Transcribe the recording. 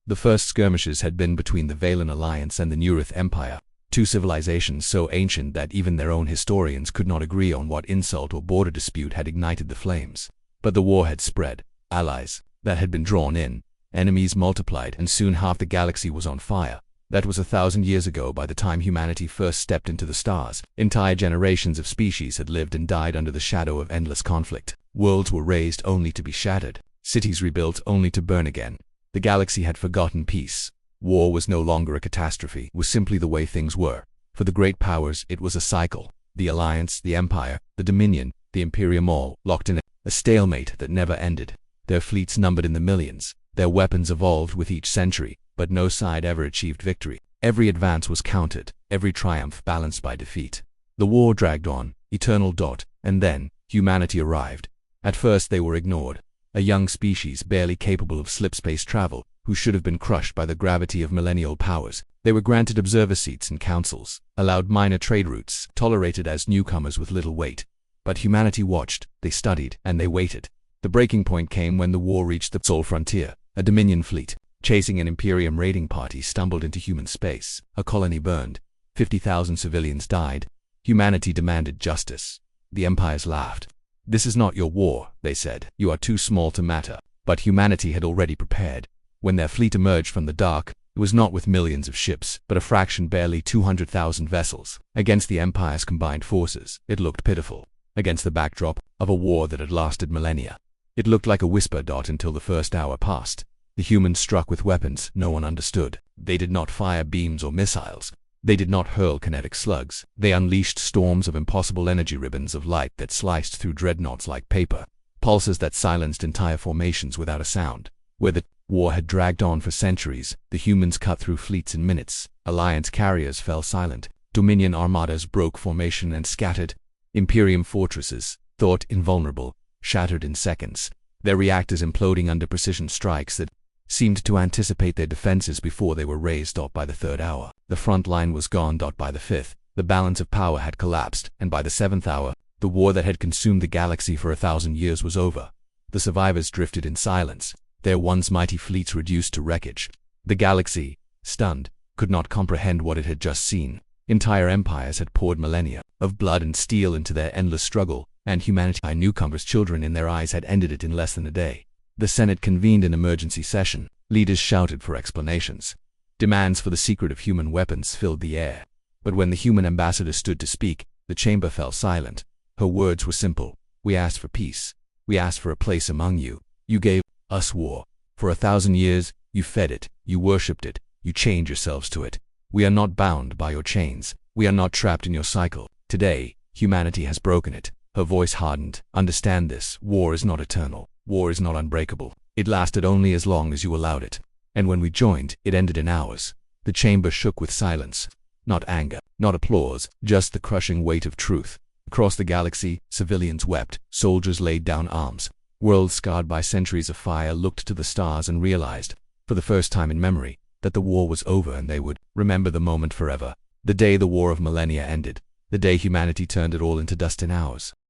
The first skirmishes had been between the Valen Alliance and the Neurith Empire, two civilizations so ancient that even their own historians could not agree on what insult or border dispute had ignited the flames. But the war had spread. Allies that had been drawn in, enemies multiplied, and soon half the galaxy was on fire. That was 1,000 years ago. By the time humanity first stepped into the stars, entire generations of species had lived and died under the shadow of endless conflict. Worlds were raised only to be shattered, cities rebuilt only to burn again. The galaxy had forgotten peace. War was no longer a catastrophe, it was simply the way things were. For the great powers, it was a cycle. The Alliance, the Empire, the Dominion, the Imperium, all locked in a stalemate that never ended. Their fleets numbered in the millions. Their weapons evolved with each century, but no side ever achieved victory. Every advance was countered, every triumph balanced by defeat. The war dragged on, eternal. And then, humanity arrived. At first they were ignored. A young species barely capable of slipspace travel, who should have been crushed by the gravity of millennial powers. They were granted observer seats in councils, allowed minor trade routes, tolerated as newcomers with little weight. But humanity watched, they studied, and they waited. The breaking point came when the war reached the Sol frontier. A Dominion fleet, chasing an Imperium raiding party, stumbled into human space. A colony burned. 50,000 civilians died. Humanity demanded justice. The empires laughed. "This is not your war," they said. "You are too small to matter." But humanity had already prepared. When their fleet emerged from the dark, it was not with millions of ships, but a fraction, barely 200,000 vessels. Against the Empire's combined forces, it looked pitiful. Against the backdrop of a war that had lasted millennia, it looked like a whisper. Until the first hour passed. The humans struck with weapons no one understood. They did not fire beams or missiles. They did not hurl kinetic slugs. They unleashed storms of impossible energy, ribbons of light that sliced through dreadnoughts like paper, pulses that silenced entire formations without a sound. Where the war had dragged on for centuries, the humans cut through fleets in minutes. Alliance carriers fell silent. Dominion armadas broke formation and scattered. Imperium fortresses, thought invulnerable, shattered in seconds, their reactors imploding under precision strikes that seemed to anticipate their defenses before they were raised. By the third hour, the front line was gone. By the fifth, the balance of power had collapsed, and by the seventh hour, the war that had consumed the galaxy for 1,000 years was over. The survivors drifted in silence, their once mighty fleets reduced to wreckage. The galaxy, stunned, could not comprehend what it had just seen. Entire empires had poured millennia of blood and steel into their endless struggle, and humanity, newcomers' children in their eyes, had ended it in less than a day. The Senate convened an emergency session. Leaders shouted for explanations. Demands for the secret of human weapons filled the air. But when the human ambassador stood to speak, the chamber fell silent. Her words were simple. "We asked for peace. We asked for a place among you. You gave us war. For 1,000 years, you fed it, you worshipped it, you chained yourselves to it. We are not bound by your chains. We are not trapped in your cycle. Today, humanity has broken it." Her voice hardened. "Understand this. War is not eternal. War is not unbreakable. It lasted only as long as you allowed it. And when we joined, it ended in hours." The chamber shook with silence. Not anger, not applause, just the crushing weight of truth. Across the galaxy, civilians wept, soldiers laid down arms. Worlds scarred by centuries of fire looked to the stars and realized, for the first time in memory, that the war was over, and they would remember the moment forever. The day the war of millennia ended. The day humanity turned it all into dust in hours.